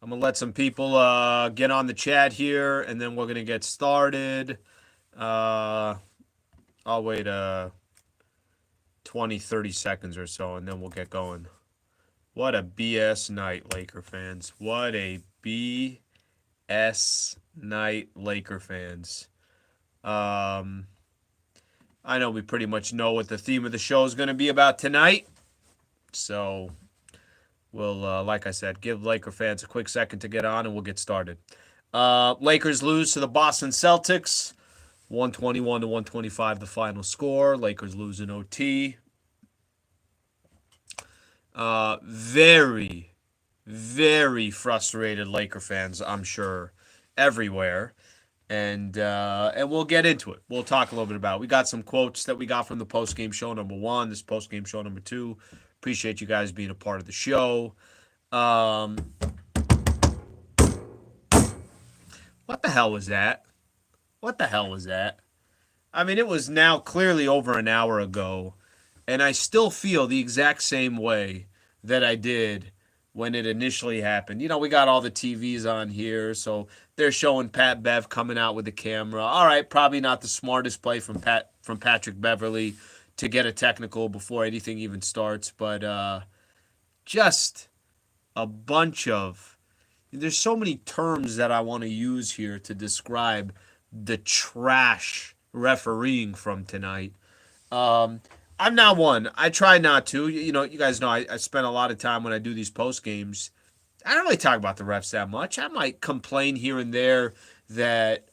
I'm going to let some people get on the chat here, and then we're going to get started. I'll wait 20, 30 seconds or so, and then we'll get going. What a BS night, Laker fans. What a BS night, Laker fans. I know we pretty much know what the theme of the show is going to be about tonight. So we'll, like I said, give Laker fans a quick second to get on and we'll get started. Lakers lose to the Boston Celtics. 121 to 125 the final score. Lakers lose in OT. Very, very frustrated Laker fans, I'm sure, everywhere. And we'll get into it. We'll talk a little bit about it. We got some quotes that we got from the post-game show number 1, this post-game show number 2. Appreciate you guys being a part of the show. What the hell was that? What the hell was that? I mean, it was now clearly over an hour ago, and I still feel the exact same way that I did when it initially happened. You know, we got all the TVs on here, so they're showing Pat Bev coming out with the camera. All right, probably not the smartest play from Patrick Beverley to get a technical before anything even starts, but just a bunch of... There's so many terms that I want to use here to describe the trash refereeing from tonight. I'm not one. I try not to. You know, you guys know I spend a lot of time when I do these post games. I don't really talk about the refs that much. I might complain here and there that,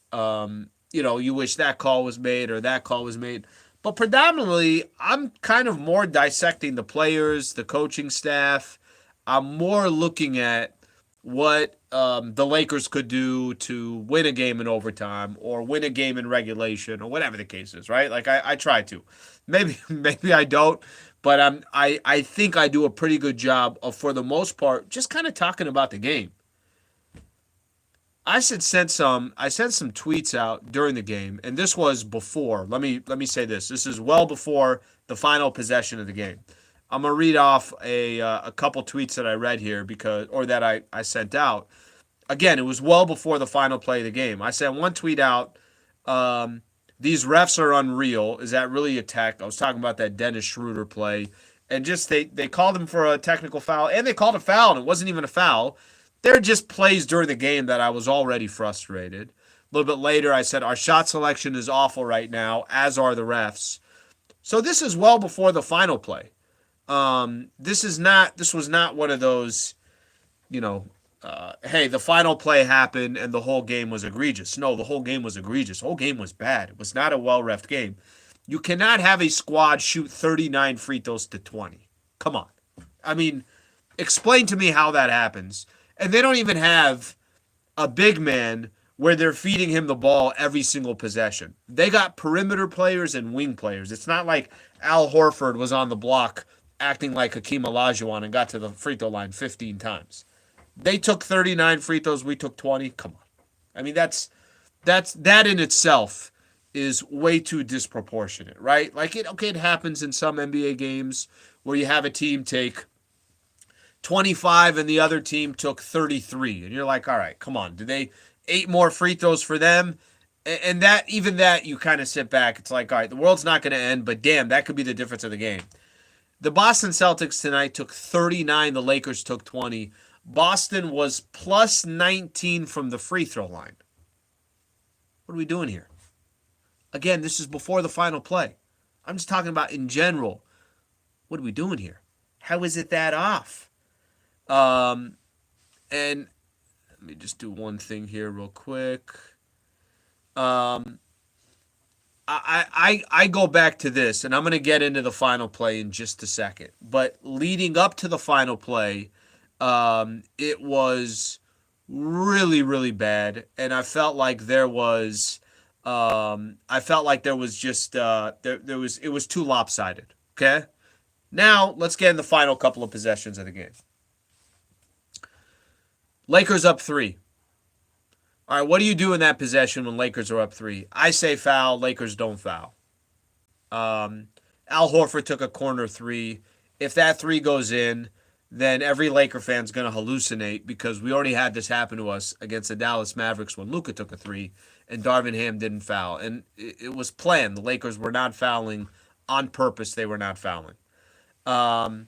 you wish that call was made or that call was made. But predominantly, I'm kind of more dissecting the players, the coaching staff. I'm more looking at what the Lakers could do to win a game in overtime or win a game in regulation or whatever the case is, right? Like I try to. Maybe I don't, but I think I do a pretty good job of, for the most part, just kind of talking about the game. I sent some tweets out during the game, and this was before. Let me say this. This is well before the final possession of the game. I'm gonna read off a couple tweets that I read here that I sent out. Again, it was well before the final play of the game. I sent one tweet out. These refs are unreal. Is that really a tech? I was talking about that Dennis Schroeder play. And just they called him for a technical foul, and they called a foul, and it wasn't even a foul. They're just plays during the game that I was already frustrated. A little bit later, I said, our shot selection is awful right now, as are the refs. So this is well before the final play. This was not one of those, hey, the final play happened and the whole game was egregious. No, the whole game was egregious. The whole game was bad. It was not a well-refed game. You cannot have a squad shoot 39 free throws to 20. Come on. I mean, explain to me how that happens. And they don't even have a big man where they're feeding him the ball every single possession. They got perimeter players and wing players. It's not like Al Horford was on the block acting like Hakeem Olajuwon and got to the free throw line 15 times. They took 39 free throws. We took 20. Come on. I mean, that in itself is way too disproportionate, right? Like, it happens in some NBA games where you have a team take 25 and the other team took 33. And you're like, all right, come on. Did they 8 more free throws for them? And that you kind of sit back. It's like, all right, the world's not going to end, but damn, that could be the difference of the game. The Boston Celtics tonight took 39. The Lakers took 20. Boston was plus 19 from the free throw line. What are we doing here? Again, this is before the final play. I'm just talking about in general. What are we doing here? How is it that off? And let me just do one thing here real quick. I go back to this, and I'm going to get into the final play in just a second. But leading up to the final play, it was really, really bad, and I felt like there was just it was too lopsided. Okay, now let's get in the final couple of possessions of the game. Lakers up 3. All right, what do you do in that possession when Lakers are up 3? I say foul. Lakers don't foul. Al Horford took a corner 3. If that 3 goes in, then every Laker fan's going to hallucinate because we already had this happen to us against the Dallas Mavericks when Luka took a three and Darvin Ham didn't foul. And it was planned. The Lakers were not fouling on purpose. They were not fouling. Darvin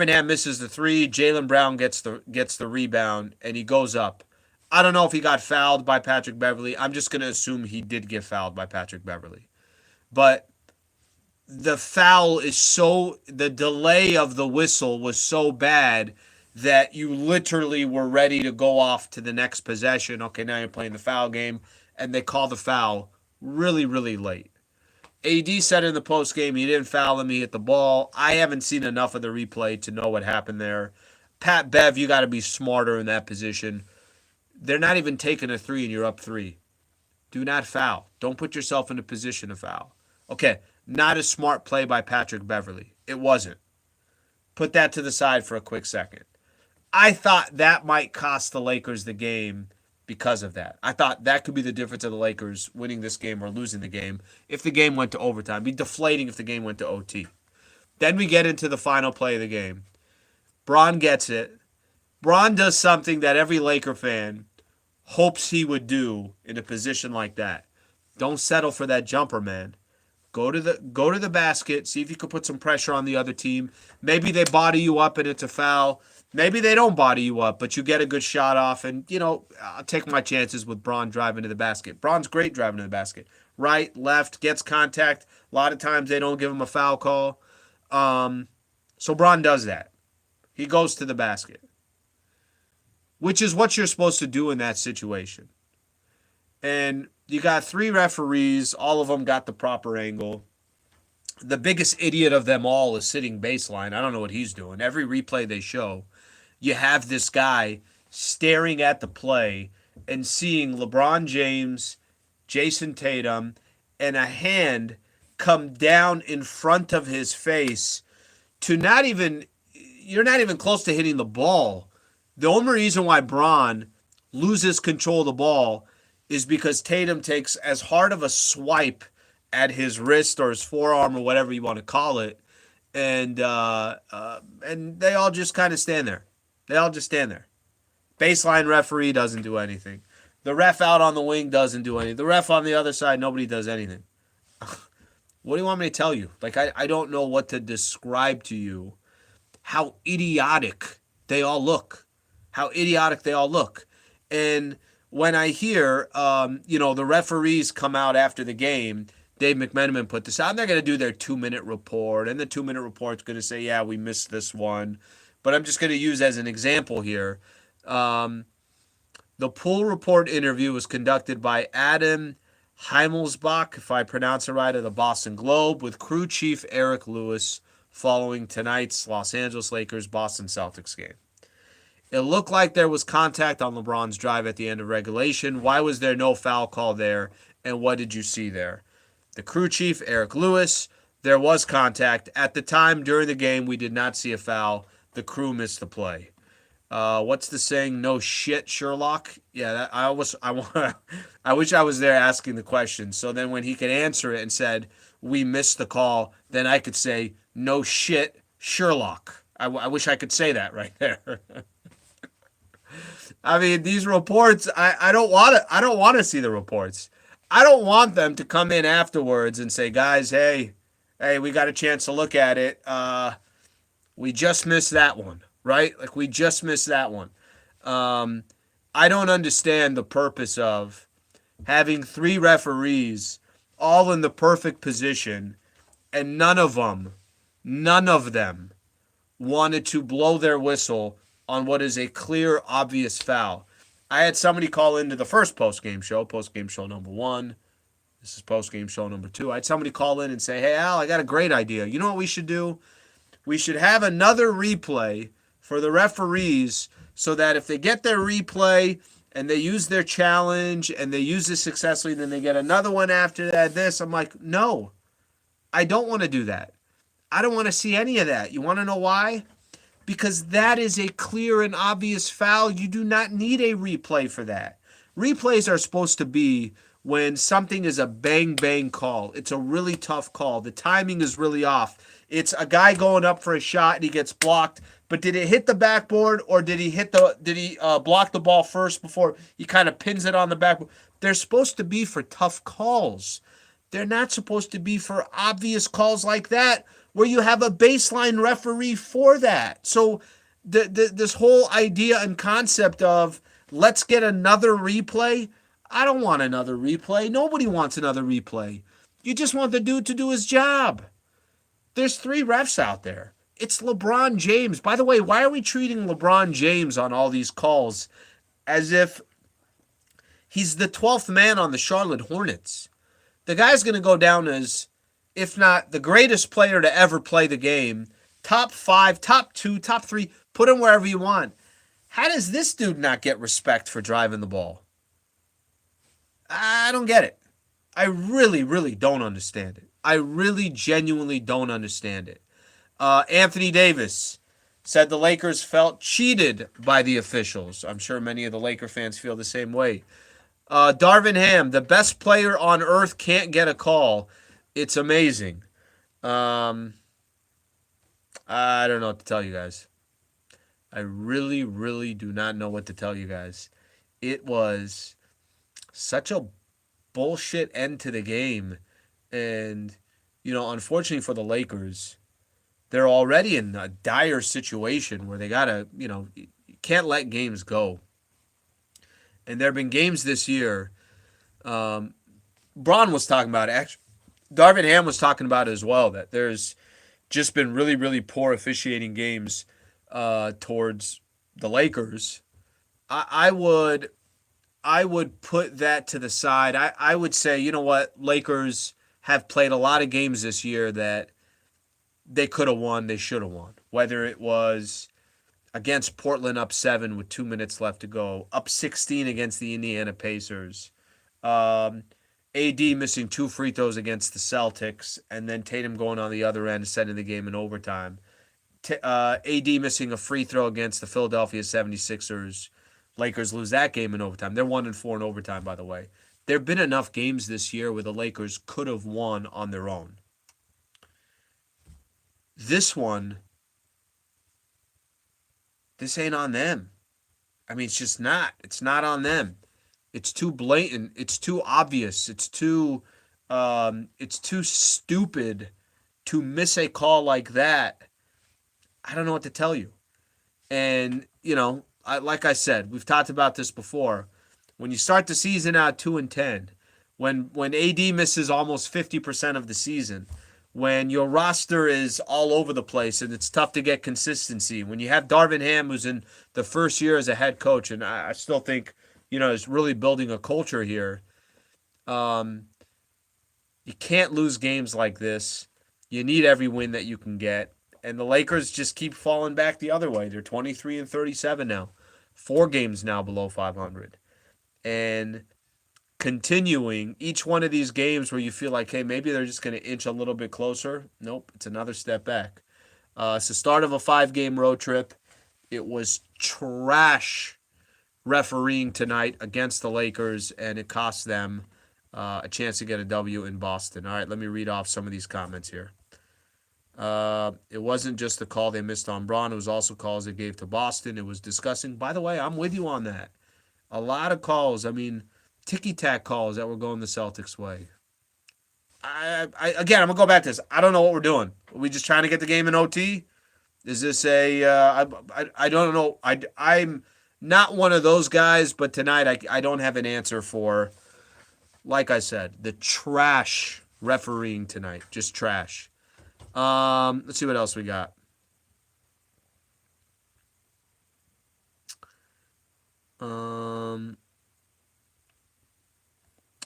Ham misses the three. Jaylen Brown gets the rebound, and he goes up. I don't know if he got fouled by Patrick Beverley. I'm just going to assume he did get fouled by Patrick Beverley. But the foul is the delay of the whistle was so bad that you literally were ready to go off to the next possession. Okay, now you're playing the foul game, and they call the foul really, really late. AD said in the postgame he didn't foul him, he hit the ball. I haven't seen enough of the replay to know what happened there. Pat Bev, you got to be smarter in that position. They're not even taking a three and you're up three. Do not foul. Don't put yourself in a position to foul. Okay, not a smart play by Patrick Beverley. It wasn't. Put that to the side for a quick second. I thought that might cost the Lakers the game because of that. I thought that could be the difference of the Lakers winning this game or losing the game if the game went to overtime. It'd be deflating if the game went to OT. Then we get into the final play of the game. Bron gets it. Bron does something that every Laker fan hopes he would do in a position like that. Don't settle for that jumper, man. Go to the basket. See if you can put some pressure on the other team. Maybe they body you up and it's a foul. Maybe they don't body you up, but you get a good shot off. And, I'll take my chances with Bron driving to the basket. Bron's great driving to the basket. Right, left, gets contact. A lot of times they don't give him a foul call. So Bron does that. He goes to the basket, which is what you're supposed to do in that situation. And you got three referees. All of them got the proper angle. The biggest idiot of them all is sitting baseline. I don't know what he's doing. Every replay they show, you have this guy staring at the play and seeing LeBron James, Jason Tatum, and a hand come down in front of his face to you're not even close to hitting the ball. The only reason why Bron loses control of the ball is because Tatum takes as hard of a swipe at his wrist or his forearm or whatever you want to call it, and they all just kind of stand there. They all just stand there. Baseline referee doesn't do anything. The ref out on the wing doesn't do anything. The ref on the other side, nobody does anything. What do you want me to tell you? I don't know what to describe to you how idiotic they all look. How idiotic they all look. And when I hear, the referees come out after the game, Dave McMenamin put this out, and they're going to do their 2-minute report, and the 2-minute report's going to say, yeah, we missed this one. But I'm just going to use as an example here. The pool report interview was conducted by Adam Heimelsbach, if I pronounce it right, of the Boston Globe, with crew chief Eric Lewis following tonight's Los Angeles Lakers-Boston Celtics game. It looked like there was contact on LeBron's drive at the end of regulation. Why was there no foul call there, and what did you see there? The crew chief, Eric Lewis, there was contact. At the time during the game, we did not see a foul. The crew missed the play. What's the saying? No shit, Sherlock? Yeah, I wish I was there asking the question. So then when he could answer it and said, we missed the call, then I could say, no shit, Sherlock. I wish I could say that right there. I mean, these reports, I don't want to see the reports. I don't want them to come in afterwards and say, guys, hey, we got a chance to look at it. We just missed that one, right? We just missed that one. I don't understand the purpose of having three referees all in the perfect position, and none of them wanted to blow their whistle on what is a clear, obvious foul. I had somebody call into the first postgame show number 1. This is postgame show number 2. I had somebody call in and say, hey, Al, I got a great idea. You know what we should do? We should have another replay for the referees so that if they get their replay and they use their challenge and they use it successfully, then they get another one after that. I'm like, no, I don't want to do that. I don't want to see any of that. You want to know why? Because that is a clear and obvious foul. You do not need a replay for that. Replays are supposed to be when something is a bang-bang call. It's a really tough call. The timing is really off. It's a guy going up for a shot and he gets blocked. But did it hit the backboard or did he block the ball first before he kind of pins it on the backboard? They're supposed to be for tough calls. They're not supposed to be for obvious calls like that where you have a baseline referee for that. So this whole idea and concept of let's get another replay, I don't want another replay. Nobody wants another replay. You just want the dude to do his job. There's 3 refs out there. It's LeBron James. By the way, why are we treating LeBron James on all these calls as if he's the 12th man on the Charlotte Hornets? The guy's going to go down as, if not the greatest player to ever play the game, top 5, top 2, top 3, put him wherever you want. How does this dude not get respect for driving the ball? I don't get it. I really, really don't understand it. I really genuinely don't understand it. Anthony Davis said the Lakers felt cheated by the officials. I'm sure many of the Laker fans feel the same way. Darvin Ham, the best player on earth, can't get a call. It's amazing. I don't know what to tell you guys. I really, really do not know what to tell you guys. It was such a bullshit end to the game. And, unfortunately for the Lakers, they're already in a dire situation where they got to, you can't let games go. And there have been games this year. Braun was talking about it. Actually, Darvin Ham was talking about it as well, that there's just been really, really poor officiating games towards the Lakers. I would put that to the side. I would say, you know what, Lakers have played a lot of games this year that they could have won, they should have won. Whether it was against Portland up 7 with 2 minutes left to go, up 16 against the Indiana Pacers, AD missing 2 free throws against the Celtics, and then Tatum going on the other end, sending the game in overtime. AD missing a free throw against the Philadelphia 76ers. Lakers lose that game in overtime. They're 1-4 in overtime, by the way. There have been enough games this year where the Lakers could have won on their own. This one, this ain't on them. I mean, it's just not. It's not on them. It's too blatant. It's too obvious. It's too stupid to miss a call like that. I don't know what to tell you. And, like I said, we've talked about this before. When you start the season out 2-10, when AD misses almost 50% of the season, when your roster is all over the place and it's tough to get consistency, when you have Darvin Ham, who's in the first year as a head coach, and I still think, is really building a culture here, you can't lose games like this. You need every win that you can get. And the Lakers just keep falling back the other way. They're 23-37 now. 4 games now below 500. And continuing each one of these games where you feel like, hey, maybe they're just going to inch a little bit closer. Nope, it's another step back. It's the start of a 5-game road trip. It was trash refereeing tonight against the Lakers, and it cost them a chance to get a W in Boston. All right, let me read off some of these comments here. It wasn't just the call they missed on Braun. It was also calls they gave to Boston. It was discussing. By the way, I'm with you on that. A lot of calls. I mean, ticky-tack calls that were going the Celtics' way. Again, I'm going to go back to this. I don't know what we're doing. Are we just trying to get the game in OT? Is this I don't know. I'm not one of those guys, but tonight I don't have an answer for, like I said, the trash refereeing tonight. Just trash. Let's see what else we got.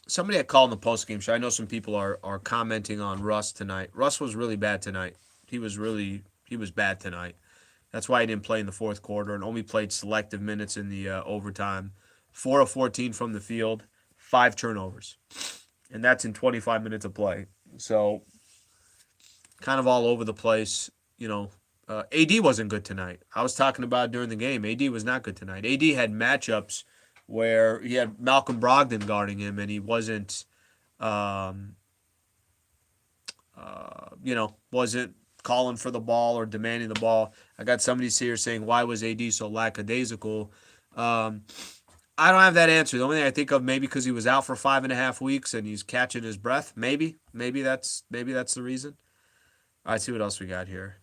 Somebody had called in the postgame show. I know some people are commenting on Russ tonight. Russ was really bad tonight. He was bad tonight. That's why he didn't play in the fourth quarter and only played selective minutes in the overtime. 4 of 14 from the field, 5 turnovers. And that's in 25 minutes of play. So kind of all over the place. AD wasn't good tonight. I was talking about it during the game. AD was not good tonight. AD had matchups where he had Malcolm Brogdon guarding him, and he wasn't, wasn't calling for the ball or demanding the ball. I got somebody here saying, why was AD so lackadaisical? I don't have that answer. The only thing I think of, maybe because he was out for 5.5 weeks and he's catching his breath. Maybe that's the reason. All right, see what else we got here.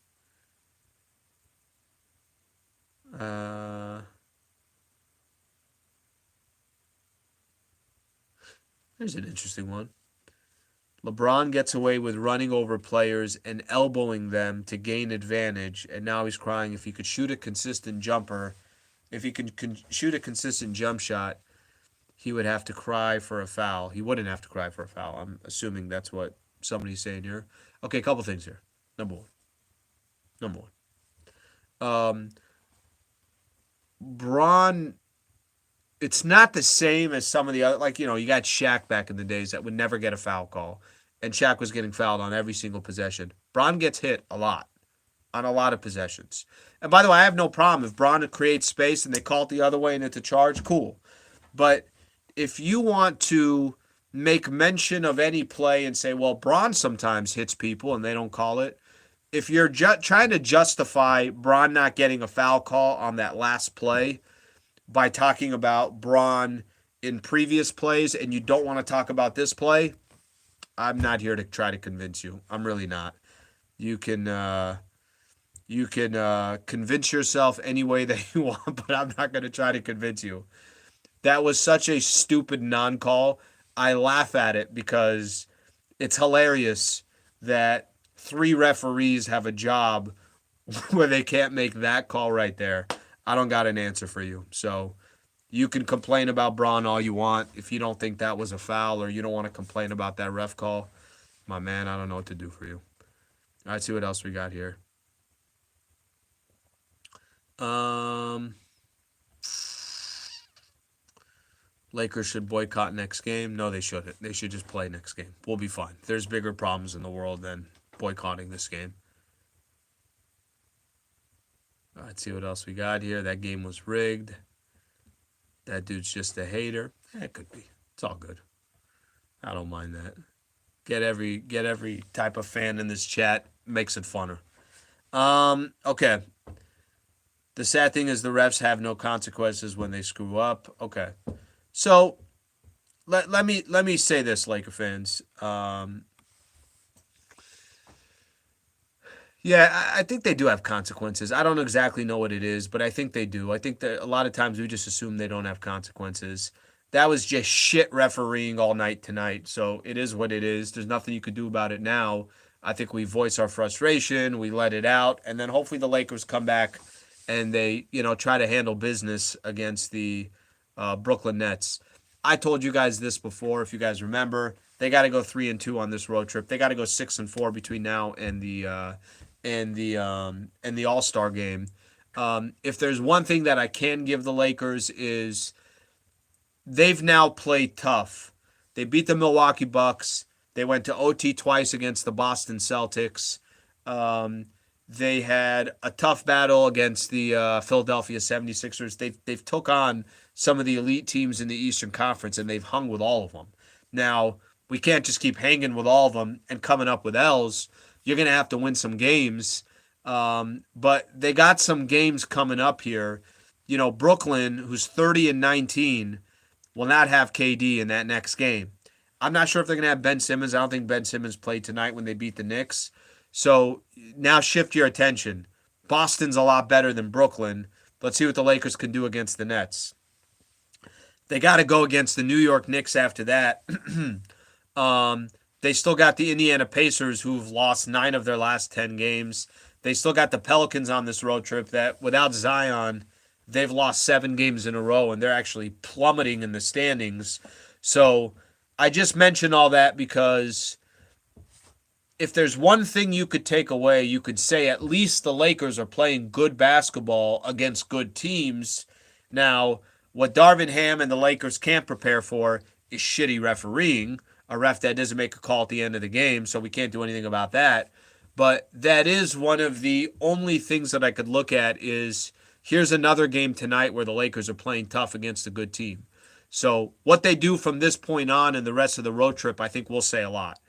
Here's an interesting one. LeBron gets away with running over players and elbowing them to gain advantage, and now he's crying if he could shoot a consistent jumper. If he could shoot a consistent jump shot, he would have to cry for a foul. He wouldn't have to cry for a foul. I'm assuming that's what somebody's saying here. Okay, a couple things here. Number one. Braun, it's not the same as some of the other, like, you got Shaq back in the days that would never get a foul call, and Shaq was getting fouled on every single possession. Braun gets hit a lot on a lot of possessions. And by the way, I have no problem if Braun creates space and they call it the other way and it's a charge, cool. But if you want to make mention of any play and say, well, Braun sometimes hits people and they don't call it, if you're trying to justify Braun not getting a foul call on that last play by talking about Braun in previous plays and you don't want to talk about this play, I'm not here to try to convince you. I'm really not. You can convince yourself any way that you want, but I'm not going to try to convince you. That was such a stupid non-call. I laugh at it because it's hilarious that 3 referees have a job where they can't make that call right there. I don't got an answer for you. So you can complain about Braun all you want. If you don't think that was a foul or you don't want to complain about that ref call, my man, I don't know what to do for you. All right, see what else we got here. Lakers should boycott next game. No, they shouldn't. They should just play next game. We'll be fine. There's bigger problems in the world than boycotting this game. All right, see what else we got here. That game was rigged. That dude's just a hater. It could be. It's all good. I don't mind that. Get every type of fan in this chat. Makes it funner. Okay. The sad thing is the refs have no consequences when they screw up. Okay. So let me say this, Laker fans. Yeah, I think they do have consequences. I don't exactly know what it is, but I think they do. I think that a lot of times we just assume they don't have consequences. That was just shit refereeing all night tonight. So it is what it is. There's nothing you could do about it now. I think we voice our frustration, we let it out, and then hopefully the Lakers come back and they, try to handle business against the Brooklyn Nets. I told you guys this before, if you guys remember. They got to go 3-2 on this road trip. They got to go 6-4 between now and the All-Star game. If there's one thing that I can give the Lakers is they've now played tough. They beat the Milwaukee Bucks. They went to OT twice against the Boston Celtics. They had a tough battle against the Philadelphia 76ers. They've took on some of the elite teams in the Eastern Conference, and they've hung with all of them. Now, we can't just keep hanging with all of them and coming up with L's. You're going to have to win some games. But they got some games coming up here. Brooklyn, who's 30-19, will not have KD in that next game. I'm not sure if they're going to have Ben Simmons. I don't think Ben Simmons played tonight when they beat the Knicks. So now shift your attention. Boston's a lot better than Brooklyn. Let's see what the Lakers can do against the Nets. They got to go against the New York Knicks after that. They still got the Indiana Pacers, who've lost 9 of their last 10 games. They still got the Pelicans on this road trip that, without Zion, they've lost 7 games in a row, and they're actually plummeting in the standings. So I just mention all that because if there's one thing you could take away, you could say at least the Lakers are playing good basketball against good teams. Now, what Darvin Ham and the Lakers can't prepare for is shitty refereeing, a ref that doesn't make a call at the end of the game, so we can't do anything about that. But that is one of the only things that I could look at is here's another game tonight where the Lakers are playing tough against a good team. So what they do from this point on and the rest of the road trip, I think will say a lot.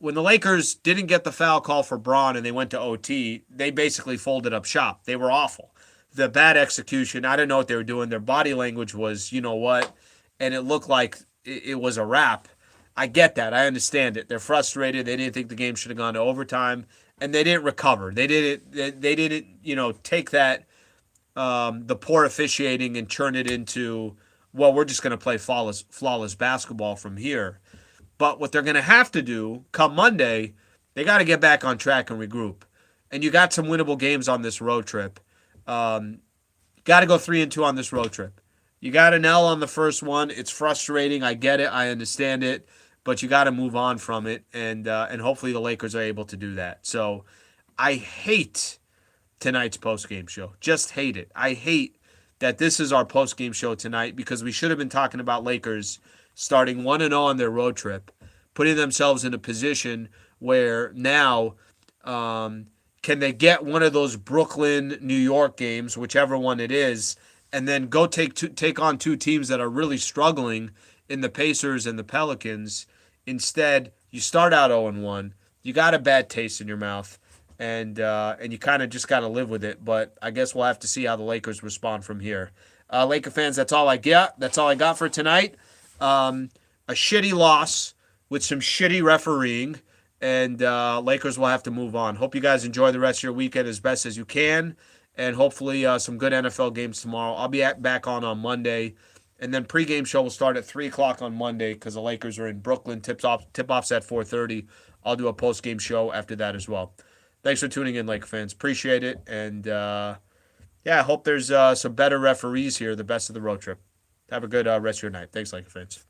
when the Lakers didn't get the foul call for Braun and they went to OT, they basically folded up shop. They were awful. The bad execution, I don't know what they were doing. Their body language was, you know what, and it looked like it was a wrap. I get that. I understand it. They're frustrated. They didn't think the game should have gone to overtime, and they didn't recover. They didn't. They didn't. Take that the poor officiating and turn it into, well, we're just going to play flawless basketball from here. But what they're going to have to do come Monday, they got to get back on track and regroup. And you got some winnable games on this road trip. Got to go 3-2 on this road trip. You got an L on the first one. It's frustrating. I get it. I understand it. But you got to move on from it. And hopefully the Lakers are able to do that. So I hate tonight's post-game show. Just hate it. I hate that this is our post-game show tonight because we should have been talking about Lakers starting 1-0 on their road trip, putting themselves in a position where now can they get one of those Brooklyn, New York games, whichever one it is, and then go take on two teams that are really struggling in the Pacers and the Pelicans. Instead, you start out 0-1. You got a bad taste in your mouth, and you kind of just got to live with it. But I guess we'll have to see how the Lakers respond from here. Laker fans, that's all I got. That's all I got for tonight. A shitty loss with some shitty refereeing, and Lakers will have to move on. Hope you guys enjoy the rest of your weekend as best as you can, and hopefully some good NFL games tomorrow. I'll be back on Monday, and then pregame show will start at 3 o'clock on Monday because the Lakers are in Brooklyn. Tip-offs at 4:30. I'll do a postgame show after that as well. Thanks for tuning in, Laker fans. Appreciate it, and I hope there's some better referees here the best of the road trip. Have a good rest of your night. Thanks, Laker fans.